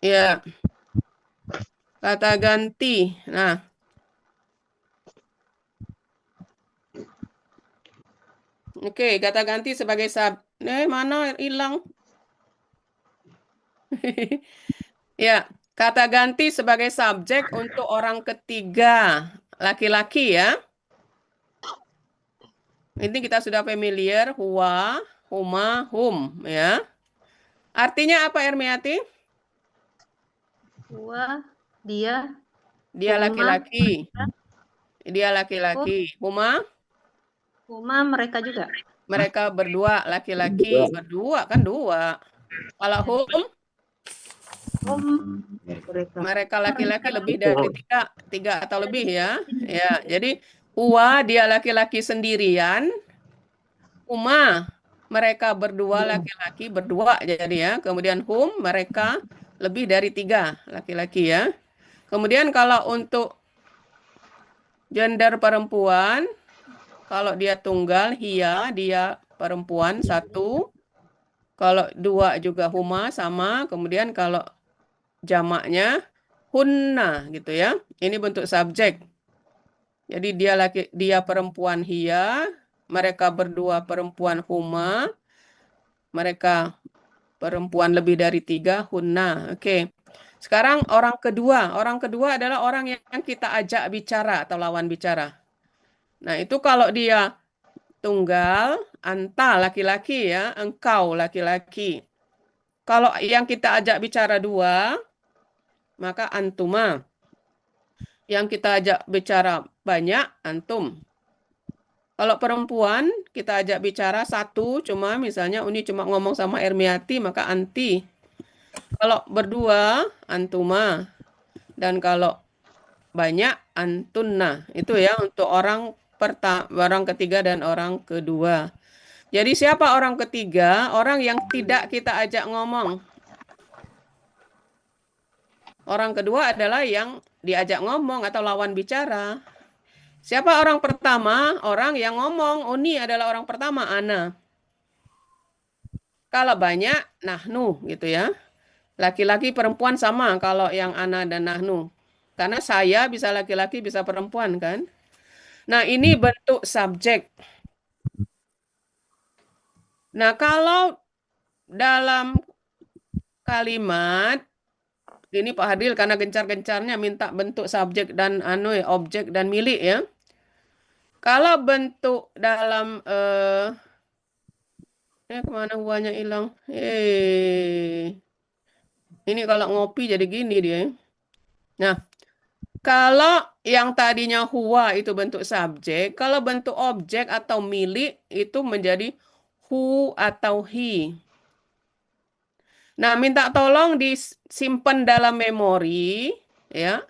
Ya, kata ganti. Nah, oke, kata ganti sebagai mana hilang? Ya, kata ganti sebagai subjek untuk orang ketiga, laki-laki ya. Ini kita sudah familiar, huwa, huma, hum ya. Artinya apa, Ermiati? Huwa, dia, Dia huma, laki-laki. mereka. Dia Oh, laki-laki. Huma, huma mereka juga. mereka berdua, laki-laki. Berdua kan dua. Kalau hum, Hum mereka. mereka laki-laki Mereka. lebih dari tiga, tiga atau lebih ya. Ya, jadi huwa dia laki-laki sendirian, huma mereka berdua laki-laki berdua jadi ya. Kemudian hum mereka lebih dari tiga laki-laki ya. Kemudian kalau untuk gender perempuan, kalau dia tunggal, dia perempuan satu. Kalau dua juga huma sama. Kemudian kalau jamaknya hunna gitu ya. Ini bentuk subjek. Jadi dia perempuan mereka berdua perempuan huma, mereka perempuan lebih dari tiga hunna. Oke. Sekarang orang kedua adalah orang yang kita ajak bicara atau lawan bicara. Nah, itu kalau dia tunggal, anta laki-laki ya, engkau laki-laki. Kalau yang kita ajak bicara dua, maka antuma. Yang kita ajak bicara banyak, antum. Kalau perempuan, kita ajak bicara satu, misalnya Uni cuma ngomong sama Ermiati, maka anti. Kalau berdua, antuma. Dan kalau banyak, antunna. Itu ya untuk orang ketiga dan orang kedua. Jadi siapa orang ketiga? Orang yang tidak kita ajak ngomong. Orang kedua adalah yang diajak ngomong atau lawan bicara. Siapa orang pertama? Orang yang ngomong. Uni adalah orang pertama, ana. Kalau banyak, nahnu gitu ya. Laki-laki perempuan sama kalau yang ana dan nahnu. Karena saya bisa laki-laki bisa perempuan kan. Nah, ini bentuk subjek. Nah, kalau dalam kalimat ini Pak Hadil karena gencar-gencarnya minta bentuk subjek dan objek dan milik ya. Kalau bentuk dalam kemana huanya hilang? Ini kalau ngopi jadi gini dia. Nah, kalau yang tadinya huwa itu bentuk subjek, kalau bentuk objek atau milik itu menjadi hu atau hi. Nah, minta tolong disimpan dalam memori, ya.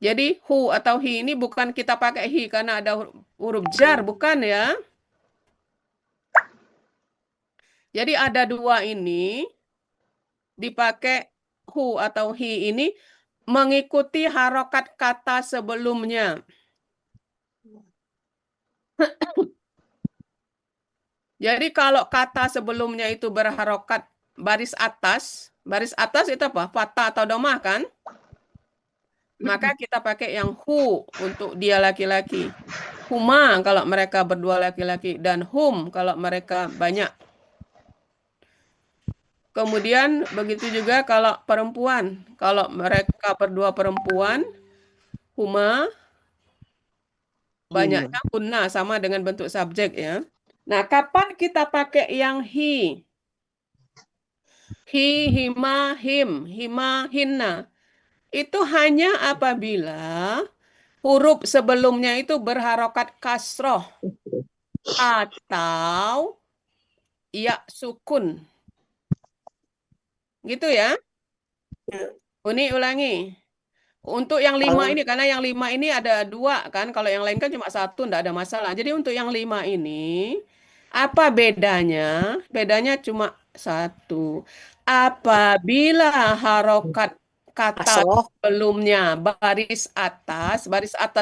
Jadi hu atau hi ini bukan kita pakai hi karena ada huruf jar, bukan ya. Jadi ada dua ini dipakai hu atau hi ini mengikuti harokat kata sebelumnya. Jadi kalau kata sebelumnya itu berharokat baris atas itu apa? Fathah atau domah kan? Maka kita pakai yang hu untuk dia laki-laki. Huma kalau mereka berdua laki-laki dan hum kalau mereka banyak. Kemudian begitu juga kalau perempuan. Kalau mereka berdua perempuan, huma banyaknya hunna sama dengan bentuk subjek ya. Nah, kapan kita pakai yang hi? Hi, hima, him, hima, hinna. Itu hanya apabila huruf sebelumnya itu berharokat kasroh atau ya sukun. Gitu ya. Uni ulangi. Untuk yang lima ini, karena yang lima ini ada dua kan. Kalau yang lain kan cuma satu, enggak ada masalah. Jadi untuk yang lima ini, apa bedanya? Bedanya cuma satu. Apabila harokat kata sebelumnya baris atas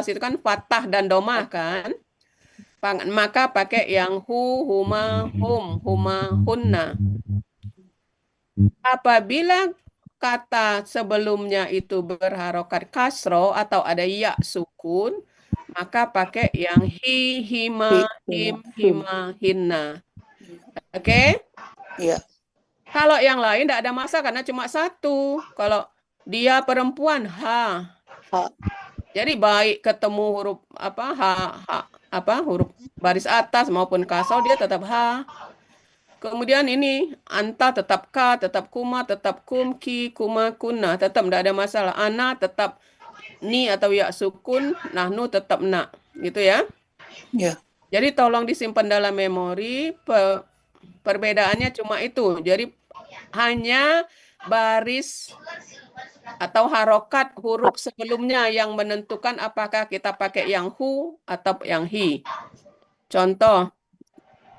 itu kan fathah dan domah kan. Maka pakai yang hu, huma, hum, huma, hunna. Apabila kata sebelumnya itu berharokat kasro atau ada ya sukun, maka pakai yang hi, hima, him, hima, hinna. Oke? Iya. Kalau yang lain tidak ada masalah karena cuma satu. Kalau dia perempuan, ha. Ha. Jadi baik ketemu huruf apa huruf baris atas maupun kasau dia tetap ha. Kemudian ini anta tetap ka, tetap kuma, tetap kum, ki, kuma, kuna, tetap tidak ada masalah. Ana tetap ni atau ya sukun, nahnu tetap na, gitu ya. Iya. Jadi tolong disimpan dalam memori. Perbedaannya cuma itu. Jadi hanya baris atau harokat huruf sebelumnya yang menentukan apakah kita pakai yang hu atau yang hi. Contoh.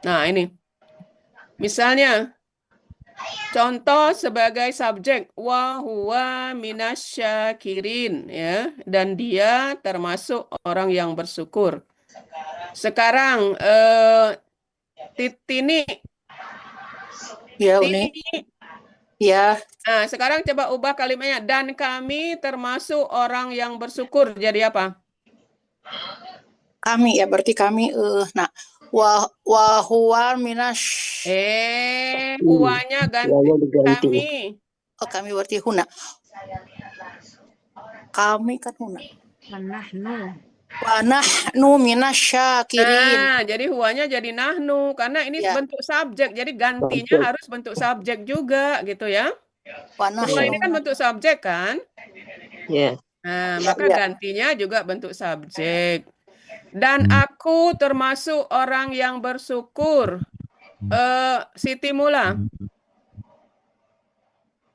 Nah, ini. Misalnya, contoh sebagai subjek wa huwa minasyakirin ya, dan dia termasuk orang yang bersyukur. Sekarang Tini. Iya, Uni. Tini. Iya. Nah, sekarang coba ubah kalimatnya. Dan kami termasuk orang yang bersyukur. Jadi apa? Kami ya, berarti kami. Nah, wa huwa Huwanya ganti kami. Oh, kami berarti huna. Kami kan huna. Wa nahnu minasyakirin. Nah, jadi huwanya jadi nahnu. Karena ini Ya. bentuk subjek. Jadi gantinya harus bentuk subjek juga gitu ya. Wa Huwa ini nahnu. kan bentuk subjek kan? Ya. Nah, Ya, maka ya. gantinya juga bentuk subjek. Dan aku termasuk orang yang bersyukur. Siti Mula.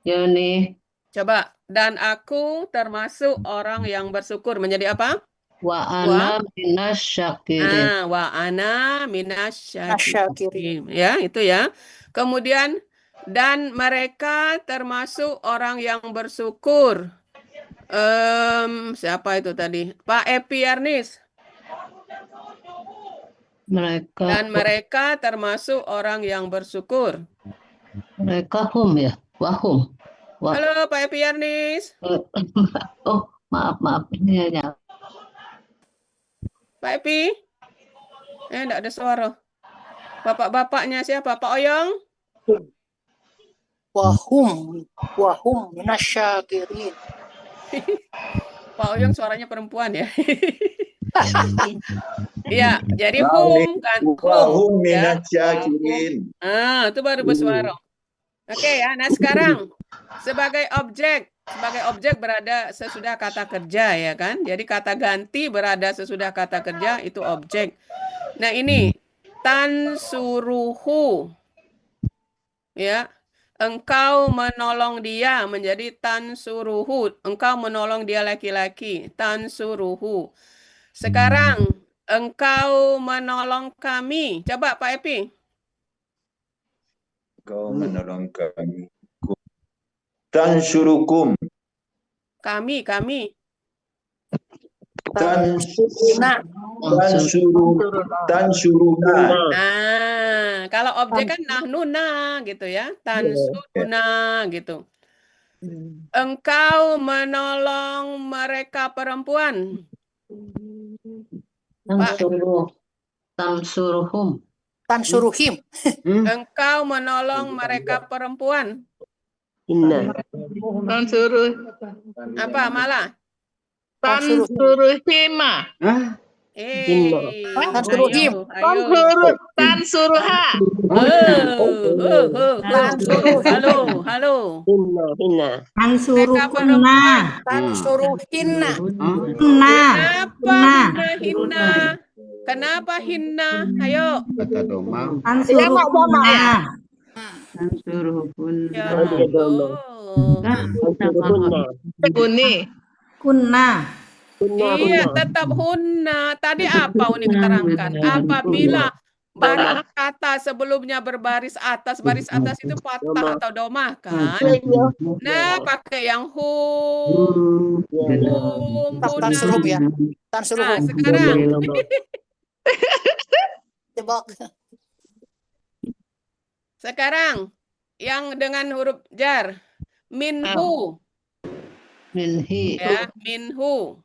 Ya nih. Coba. Dan aku termasuk orang yang bersyukur. Menjadi apa? Wa ana minasyakirin. Wa ana minasyakirin. Nasyakirin. Ya, itu ya. Kemudian, dan mereka termasuk orang yang bersyukur. Siapa itu tadi? Pak Epi Ernest. Dan mereka termasuk orang yang bersyukur. Mereka hum ya. Wahum. Halo Pak Epi Ernest. Oh, maaf. Ini ya. Pak Epi? Enggak ada suara. Bapak-bapaknya siapa? Pak Oyong? Wahum minasyakirin. Pak Oyong suaranya perempuan ya. Iya, jadi hum kan Wahum ya. minasyakirin. Itu baru bersuara. Oke ya. Nah, sekarang sebagai objek berada sesudah kata kerja ya kan? Jadi kata ganti berada sesudah kata kerja itu objek. Nah, ini tansuruhu. Ya. Engkau menolong dia menjadi tansuruhu. Engkau menolong dia laki-laki. Tansuruhu. Sekarang engkau menolong kami. Coba Pak Epi. Engkau menolong kami. Tansurukum. Kami. Tansuruna. Kalau objek kan nahnuna gitu ya. Tansuruna gitu. Engkau menolong mereka perempuan. Tansuruhim. Engkau menolong mereka perempuan. Tansuruh. Apa malah? Tansuruhima. Tansuruhim. Tansuruha. Halo. Tansurukunna. Tansuruhinna. Kenapa hinna? Ayo. Tansurukunna. Ya Allah. Kunna. Iya, tetap hunna. Tadi apa Uni keterangkan? Apabila baris kata sebelumnya baris atas itu patah atau domah kan? Nah, pakai yang hum, Tansuruh ya. Tansuruh. Nah, sekarang Tebak. Sekarang yang dengan huruf jar. Minhu. Minhi. Ya, minhu.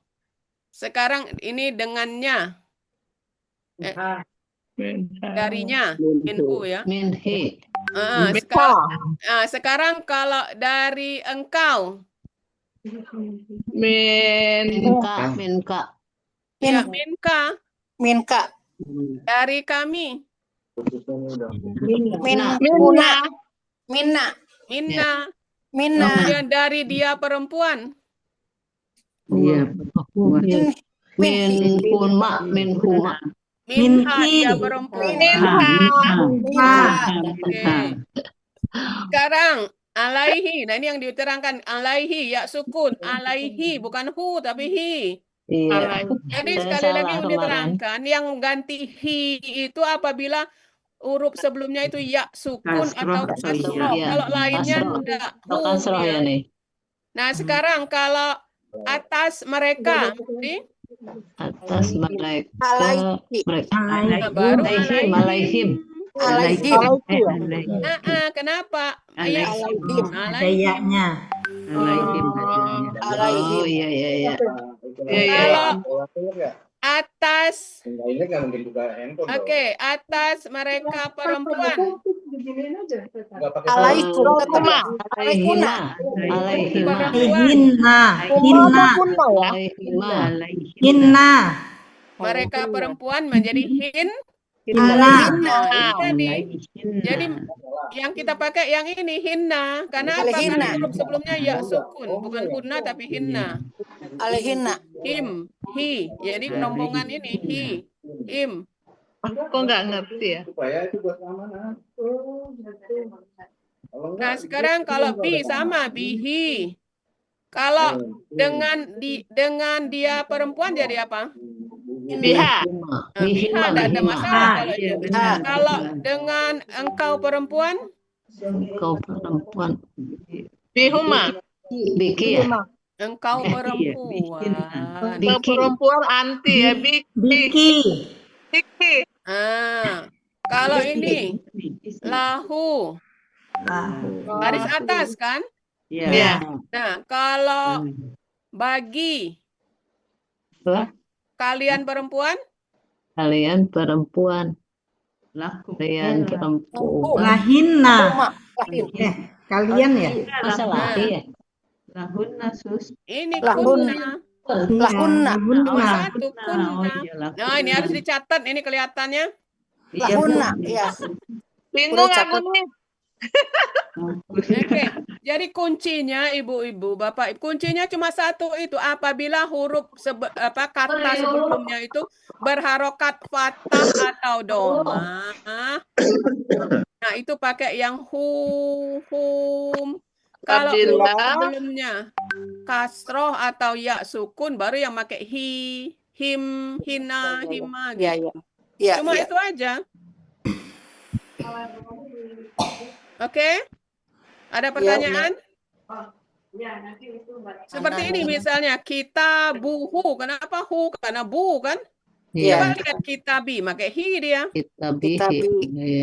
Sekarang ini dengannya. Darinya. Minhu ya. Minhi. Sekarang kalau dari engkau. Minka. Minka. Ya, minka. Minka. Dari kami. Minna. Minna. Minna. Minna. Kemudian dari dia perempuan. Iya. Minhuma. Minhuma. Minha Minhi. dia perempuan. Minna. Oke. Sekarang alaihi. Nah, ini yang diterangkan alaihi ya sukun. Alaihi bukan hu tapi hi. Iya. Jadi Saya sekali lagi salah diterangkan yang ganti hi itu apabila huruf sebelumnya itu ya sukun atau kasroh. Iya. Kalau lainnya Kasroh. enggak Atau kasroh dia. ya nih. Nah, sekarang kalau atas mereka, Atas mereka. Alaihi. Mereka. baru Alaihim. Alaihim. Kenapa? Alaihim. Ada ya-nya. Oh iya iya iya. Kalau atas, Ini kan mungkin juga handphone. oke, atas mereka perempuan, Alaikum. Alaihina. Alaihima. Hinna. Hinna. Alaihima. Hinna. mereka perempuan menjadi Hinna. Nah, ini tadi. Jadi yang kita pakai yang ini hinna, karena apa? Karena huruf sebelumnya ya sukun, bukan hunna tapi hinna. Alaihinna. Him, hi. Jadi rombongan ini hi, him. Kok nggak ngerti ya? Supaya itu buat keamanan. Nah, sekarang kalau bi sama bihi. Kalau dengan dia perempuan jadi apa? Biha. Nah, biha tidak ada masalah kalau itu. Kalau dengan engkau perempuan, Kau perempuan. Bihuma. Biki ya. engkau perempuan. Kalau perempuan anti ya. Biki. Biki. Kalau ini lahu, baris atas kan? Ya. Nah, kalau bagi kalian perempuan, Kalian perempuan. Kalian perempuan. Lahinna. Lahin. Kalian ya? Masa laki ya? ini Lahunna. kunna. Lahunna. Nomor satu kunna. Nah, ini harus dicatat. Ini kelihatannya. Lahunna. Ya. Bingung aku nih. Oke. Jadi kuncinya ibu-ibu, bapak, kuncinya cuma satu itu. Apabila huruf kata sebelumnya itu berharokat fathah atau doma. Nah, itu pakai yang hum. Kalau huruf sebelumnya kasroh atau ya sukun, baru yang pakai hi, him, hina, hima. Ya, Gitu. ya. Cuma itu aja. Oke? Ada pertanyaan? Seperti ini misalnya, kita buhu. Kenapa hu? Karena bu kan? Coba lihat kitabi, pakai hi dia. Kitabi.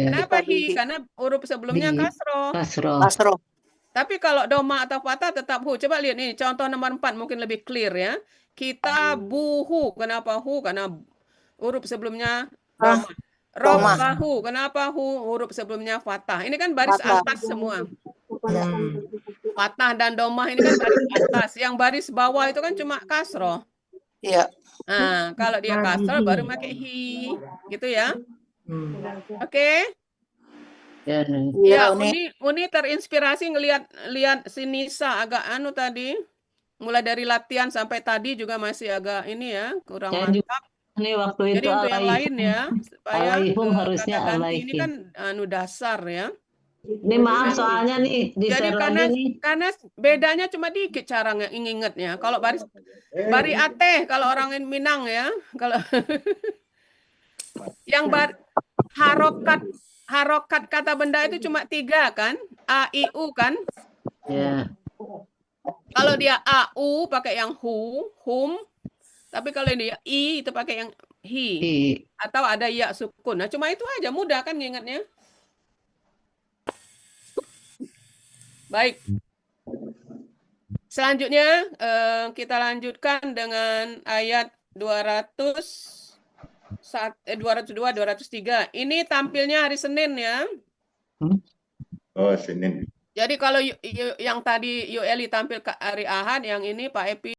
Kenapa hi? Karena huruf sebelumnya kasroh. Kasroh. Tapi kalau doma atau fathah tetap hu. Coba lihat ini, contoh nomor 4 mungkin lebih clear ya. Kita buhu. Kenapa hu? Karena huruf sebelumnya doma. Robbahu. Kenapa hu? Huruf sebelumnya fathah. Ini kan baris atas semua. Fathah dan domah ini kan baris atas. Yang baris bawah itu kan cuma kasroh. Iya. Nah, kalau dia kasroh baru pakai hi. Gitu ya. Oke. Ya, Uni terinspirasi lihat si Nisa agak anu tadi. Mulai dari latihan sampai tadi juga masih agak ini ya, kurang mantap. Ini waktu Jadi itu untuk yang lain ya, supaya alaihum harusnya kata ganti alaihim. ini kan anu dasar ya. Ini maaf soalnya nih di Jadi karena bedanya cuma dikit cara ngingetnya. Kalau bari ateh kalau orang Minang ya, kalau yang harokat kata benda itu cuma 3 kan? A, I, U kan? Ya. Kalau dia A, U pakai yang hu, hum. Tapi kalau dia I itu pakai yang Hi. I. Atau ada ya sukun. Nah, cuma itu aja, mudah kan ngingatnya. Baik. Selanjutnya kita lanjutkan dengan ayat 202, 203. Ini tampilnya hari Senin ya. Oh, Senin. Jadi kalau yang tadi Yoeli tampil ke hari Ahad, yang ini Pak Epi